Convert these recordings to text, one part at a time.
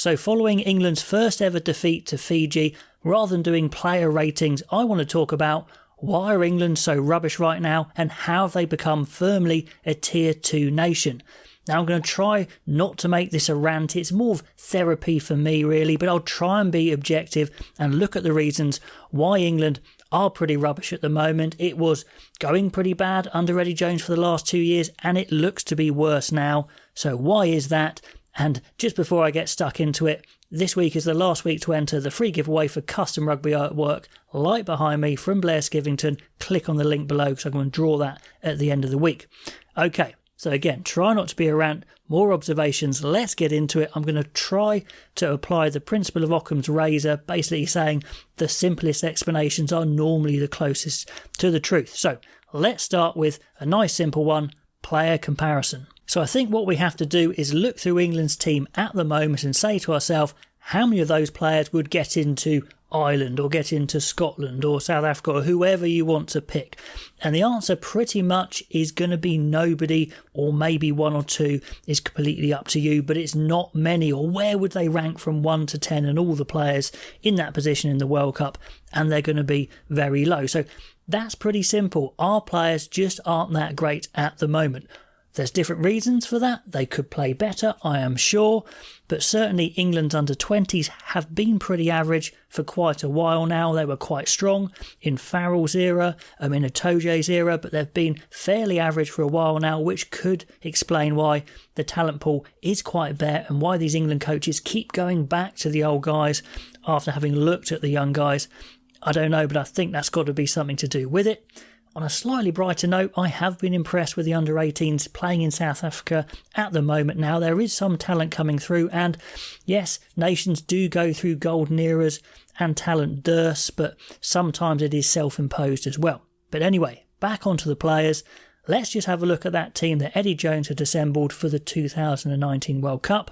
So following England's first ever defeat to Fiji, rather than doing player ratings, I want to talk about why are England so rubbish right now and how have they become firmly a tier 2 nation. Now I'm going to try not to make this a rant, it's more of therapy for me really, but I'll try and be objective and look at the reasons why England are pretty rubbish at the moment. It was going pretty bad under Eddie Jones for the last 2 years and it looks to be worse now. So why is that? And just before I get stuck into it, this week is the last week to enter the free giveaway for custom rugby artwork right behind me from Blair Skivington. Click on the link below because I'm going to draw that at the end of the week. Okay, so again, try not to be a rant, more observations, let's get into it. I'm going to try to apply the principle of Occam's razor, basically saying the simplest explanations are normally the closest to the truth. So let's start with a nice simple one, player comparison. So I think what we have to do is look through England's team at the moment and say to ourselves, how many of those players would get into Ireland or get into Scotland or South Africa or whoever you want to pick? And the answer pretty much is going to be nobody, or maybe one or two is completely up to you, but it's not many. Or where would they rank from 1 to 10 and all the players in that position in the World Cup? And they're going to be very low. So that's pretty simple. Our players just aren't that great at the moment. There's different reasons for that. They could play better, I am sure, but certainly England's under-20s have been pretty average for quite a while now. They were quite strong in Farrell's era, in Itoje's era, but they've been fairly average for a while now, which could explain why the talent pool is quite bare and why these England coaches keep going back to the old guys after having looked at the young guys. I don't know, but I think that's got to be something to do with it. On a slightly brighter note, I have been impressed with the under-18s playing in South Africa at the moment now. There is some talent coming through, and yes, nations do go through golden eras and talent dearths, but sometimes it is self-imposed as well. But anyway, back onto the players. Let's just have a look at that team that Eddie Jones had assembled for the 2019 World Cup.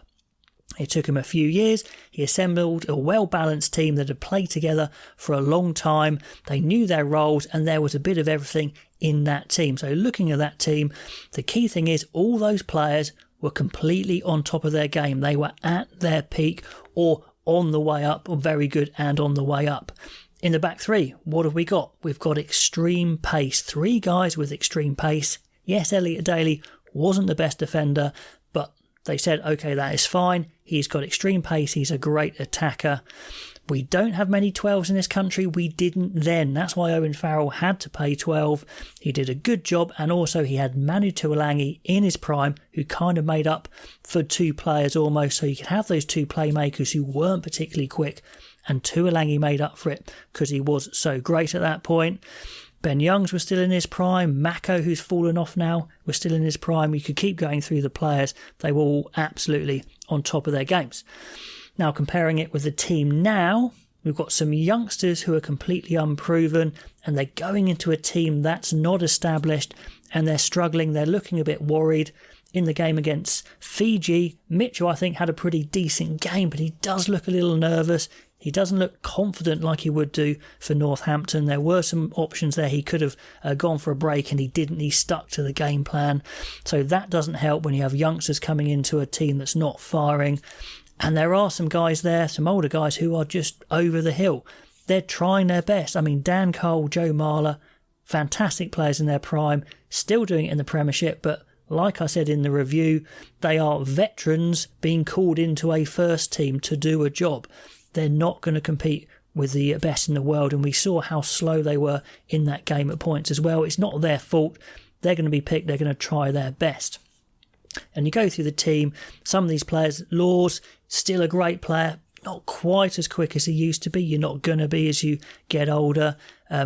It took him a few years. He assembled a well-balanced team that had played together for a long time. They knew their roles and there was a bit of everything in that team. So looking at that team, the key thing is all those players were completely on top of their game. They were at their peak or on the way up, or very good and on the way up. In the back three, what have we got? We've got extreme pace. 3 guys with extreme pace. Yes, Elliot Daly wasn't the best defender, but they said, okay, that is fine. He's got extreme pace. He's a great attacker. We don't have many 12s in this country. We didn't then. That's why Owen Farrell had to play 12. He did a good job. And also he had Manu Tuolangi in his prime, who kind of made up for 2 players almost. So you could have those 2 playmakers who weren't particularly quick. And Tuolangi made up for it because he was so great at that point. Ben Youngs was still in his prime. Mako, who's fallen off now, was still in his prime. You could keep going through the players. They were all absolutely on top of their games. Now, comparing it with the team now, we've got some youngsters who are completely unproven, and they're going into a team that's not established, and they're struggling. They're looking a bit worried. In the game against Fiji, Mitchell, I think, had a pretty decent game, but he does look a little nervous. He doesn't look confident like he would do for Northampton. There were some options there. He could have gone for a break and he didn't. He stuck to the game plan. So that doesn't help when you have youngsters coming into a team that's not firing. And there are some guys there, some older guys who are just over the hill. They're trying their best. I mean, Dan Cole, Joe Marler, fantastic players in their prime, still doing it in the Premiership, but like I said in the review, they are veterans being called into a first team to do a job. They're not going to compete with the best in the world, and we saw how slow they were in that game at points as well. It's not their fault. They're going to be picked. They're going to try their best. And you go through the team, some of these players, Laws, still a great player, not quite as quick as he used to be. You're not going to be as you get older.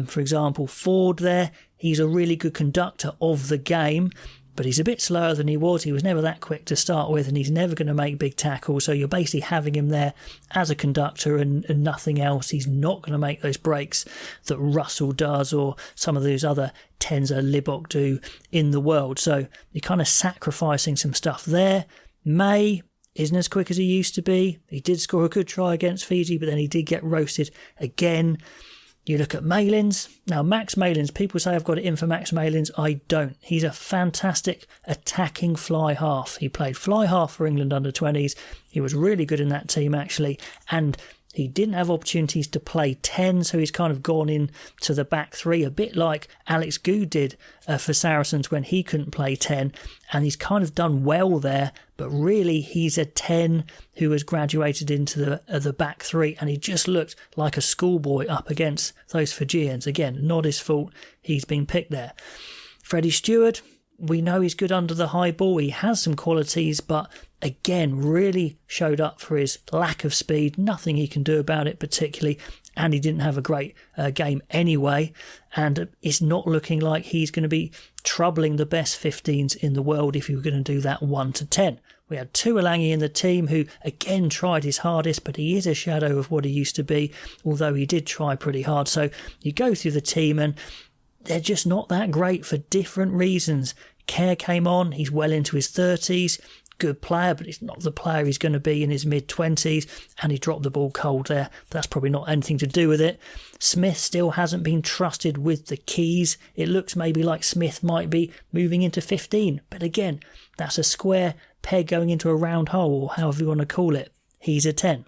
For example, Ford there, he's a really good conductor of the game, but he's a bit slower than he was. He was never that quick to start with, and he's never going to make big tackles. So you're basically having him there as a conductor and nothing else. He's not going to make those breaks that Russell does or some of those other Tenza Libok do in the world. So you're kind of sacrificing some stuff there. May isn't as quick as he used to be. He did score a good try against Fiji, but then he did get roasted again. You look at Malins. Now, Max Malins, people say I've got it in for Max Malins. I don't. He's a fantastic attacking fly half. He played fly half for England under-20s. He was really good in that team, actually. And he didn't have opportunities to play 10, so he's kind of gone in to the back three, a bit like Alex Goode did for Saracens when he couldn't play 10. And he's kind of done well there, but really he's a 10 who has graduated into the back three, and he just looked like a schoolboy up against those Fijians. Again, not his fault. He's been picked there. Freddie Stewart, we know he's good under the high ball. He has some qualities, but again, really showed up for his lack of speed. Nothing he can do about it particularly, and he didn't have a great game anyway. And it's not looking like he's going to be troubling the best 15s in the world if you were going to do that 1 to 10. We had Tuolangi in the team who, again, tried his hardest, but he is a shadow of what he used to be, although he did try pretty hard. So you go through the team and they're just not that great for different reasons. Kerr came on, he's well into his 30s, good player, but he's not the player he's going to be in his mid-20s, and he dropped the ball cold there. That's probably not anything to do with it. Smith still hasn't been trusted with the keys. It looks maybe like Smith might be moving into 15, but again, that's a square peg going into a round hole, or however you want to call it. He's a 10.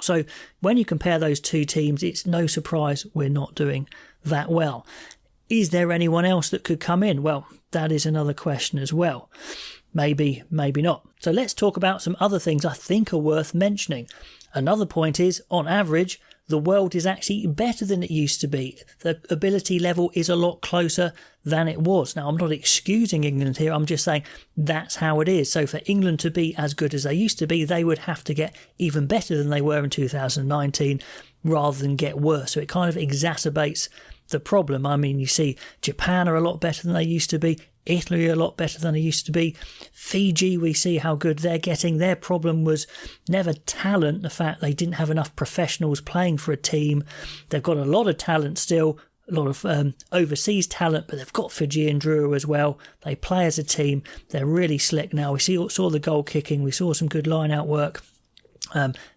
So when you compare those two teams, it's no surprise we're not doing that well. Is there anyone else that could come in? Well, that is another question as well. Maybe, maybe not. So let's talk about some other things I think are worth mentioning. Another point is, on average, the world is actually better than it used to be. The ability level is a lot closer than it was. Now, I'm not excusing England here. I'm just saying that's how it is. So for England to be as good as they used to be, they would have to get even better than they were in 2019 rather than get worse. So it kind of exacerbates the problem. I mean, you see Japan are a lot better than they used to be. Italy are a lot better than they used to be. Fiji, we see how good they're getting. Their problem was never talent, the fact they didn't have enough professionals playing for a team. They've got a lot of talent still, a lot of overseas talent, but they've got Fiji and Drua as well. They play as a team. They're really slick now. We saw the goal kicking. We saw some good line-out work.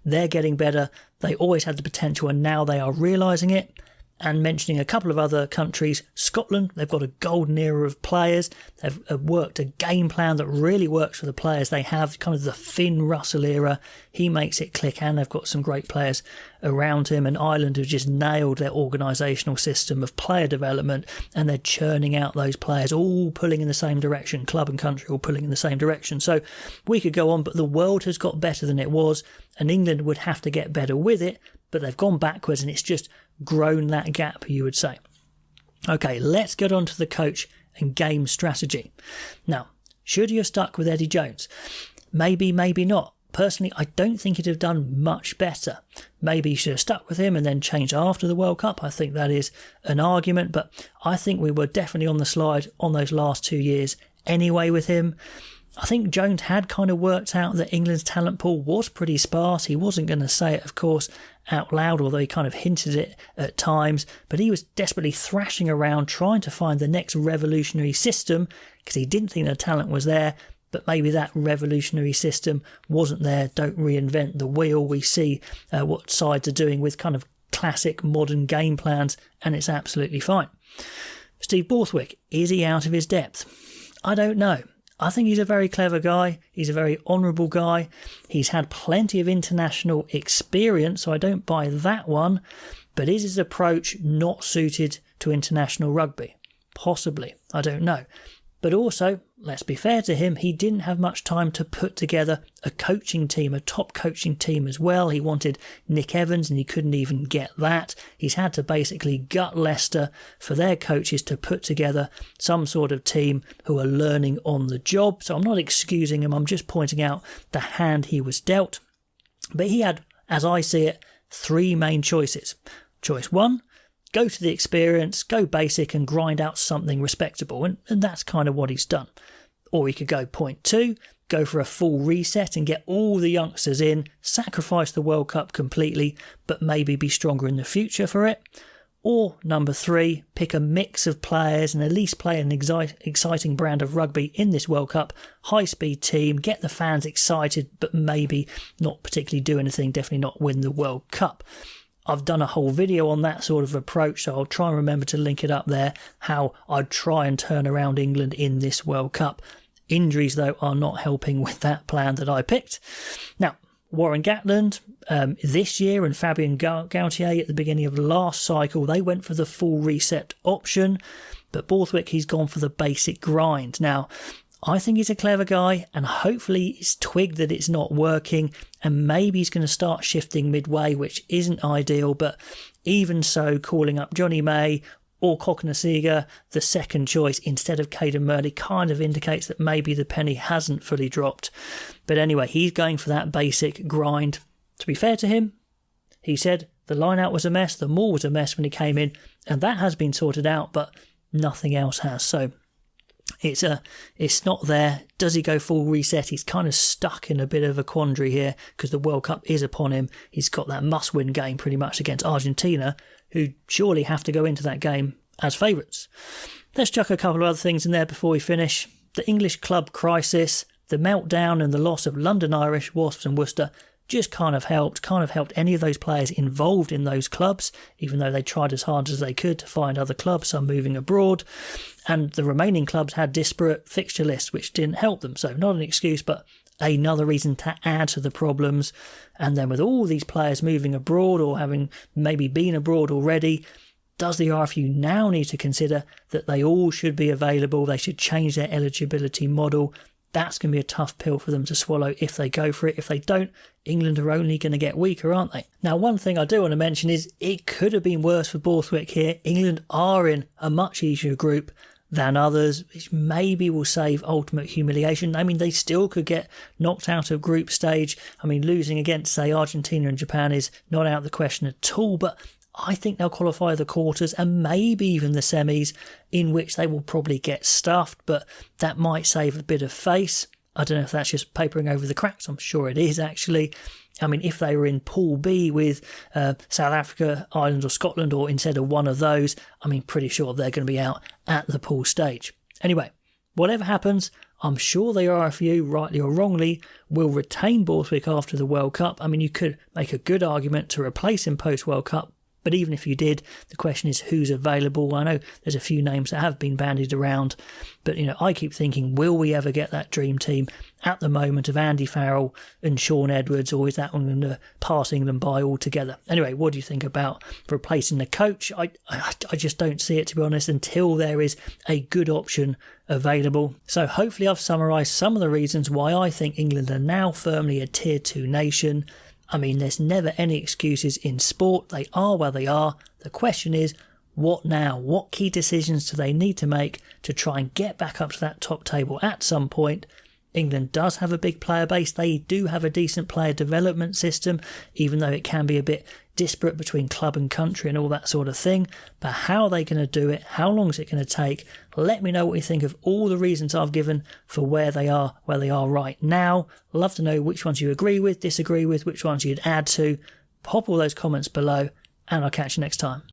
They're getting better. They always had the potential, and now they are realising it. And mentioning a couple of other countries, Scotland, they've got a golden era of players. They've worked a game plan that really works for the players they have, kind of the Finn Russell era. He makes it click, and they've got some great players around him. And Ireland have just nailed their organisational system of player development, and they're churning out those players, all pulling in the same direction, club and country all pulling in the same direction. So we could go on, but the world has got better than it was, and England would have to get better with it, but they've gone backwards, and it's just grown that gap, you would say. Okay, let's get on to the coach and game strategy. Now, should you have stuck with Eddie Jones? Maybe, maybe not. Personally, I don't think he'd have done much better. Maybe you should have stuck with him and then changed after the World Cup. I think that is an argument, but I think we were definitely on the slide on those last 2 years anyway with him. I think Jones had kind of worked out that England's talent pool was pretty sparse. He wasn't going to say it, of course, out loud, although he kind of hinted it at times. But he was desperately thrashing around trying to find the next revolutionary system because he didn't think the talent was there. But maybe that revolutionary system wasn't there. Don't reinvent the wheel. We see what sides are doing with kind of classic modern game plans, and it's absolutely fine. Steve Borthwick, is he out of his depth? I don't know. I think he's a very clever guy. He's a very honourable guy. He's had plenty of international experience, so I don't buy that one. But is his approach not suited to international rugby? Possibly. I don't know. But also, let's be fair to him, he didn't have much time to put together a coaching team, a top coaching team as well. He wanted Nick Evans and he couldn't even get that. He's had to basically gut Leicester for their coaches to put together some sort of team who are learning on the job. So I'm not excusing him, I'm just pointing out the hand he was dealt. But he had, as I see it, 3 main choices. Choice 1, go to the experience, go basic and grind out something respectable, and that's kind of what he's done. Or he could go point 2, go for a full reset and get all the youngsters in, sacrifice the World Cup completely, but maybe be stronger in the future for it. Or number 3, pick a mix of players and at least play an exciting brand of rugby in this World Cup, high-speed team, get the fans excited, but maybe not particularly do anything, definitely not win the World Cup. I've done a whole video on that sort of approach, so I'll try and remember to link it up there, how I'd try and turn around England in this World Cup. Injuries, though, are not helping with that plan that I picked. Now, Warren Gatland this year and Fabien Gauthier at the beginning of the last cycle, they went for the full reset option, but Borthwick, he's gone for the basic grind. Now, I think he's a clever guy, and hopefully he's twigged that it's not working, and maybe he's going to start shifting midway, which isn't ideal, but even so, calling up Johnny May or Cokanasiga, the second choice, instead of Caden Murley, kind of indicates that maybe the penny hasn't fully dropped. But anyway, he's going for that basic grind. To be fair to him, he said the line-out was a mess, the maul was a mess when he came in, and that has been sorted out, but nothing else has. So it's not there. Does he go full reset? He's kind of stuck in a bit of a quandary here because the World Cup is upon him. He's got that must-win game pretty much against Argentina, who surely have to go into that game as favourites. Let's chuck a couple of other things in there before we finish. The English club crisis, the meltdown and the loss of London Irish, Wasps and Worcester just kind of helped any of those players involved in those clubs, even though they tried as hard as they could to find other clubs, some moving abroad. And the remaining clubs had disparate fixture lists, which didn't help them. So not an excuse, but another reason to add to the problems. And then with all these players moving abroad or having maybe been abroad already, does the RFU now need to consider that they all should be available? They should change their eligibility model. That's going to be a tough pill for them to swallow if they go for it. If they don't, England are only going to get weaker, aren't they? Now, one thing I do want to mention is it could have been worse for Borthwick here. England are in a much easier group than others, which maybe will save ultimate humiliation. I mean, they still could get knocked out of group stage. I mean, losing against, say, Argentina and Japan is not out of the question at all, but I think they'll qualify the quarters and maybe even the semis, in which they will probably get stuffed, but that might save a bit of face. I don't know if that's just papering over the cracks. I'm sure it is, actually. I mean, if they were in Pool B with South Africa, Ireland or Scotland, or instead of one of those, I mean, pretty sure they're going to be out at the pool stage. Anyway, whatever happens, I'm sure the RFU, rightly or wrongly, will retain Borthwick after the World Cup. I mean, you could make a good argument to replace him post-World Cup, but even if you did, the question is who's available. I know there's a few names that have been bandied around, but I keep thinking, will we ever get that dream team at the moment of Andy Farrell and Sean Edwards, or is that one passing them by altogether? Anyway, what do you think about replacing the coach? I just don't see it, to be honest, until there is a good option available. So hopefully I've summarised some of the reasons why I think England are now firmly a Tier 2 nation. I mean, there's never any excuses in sport. They are where they are. The question is, what now? What key decisions do they need to make to try and get back up to that top table at some point? England does have a big player base. They do have a decent player development system, even though it can be a bit disparate between club and country and all that sort of thing. But how are they going to do it? How long is it going to take? Let me know what you think of all the reasons I've given for where they are right now. Love to know which ones you agree with, disagree with, which ones you'd add to. Pop all those comments below, and I'll catch you next time.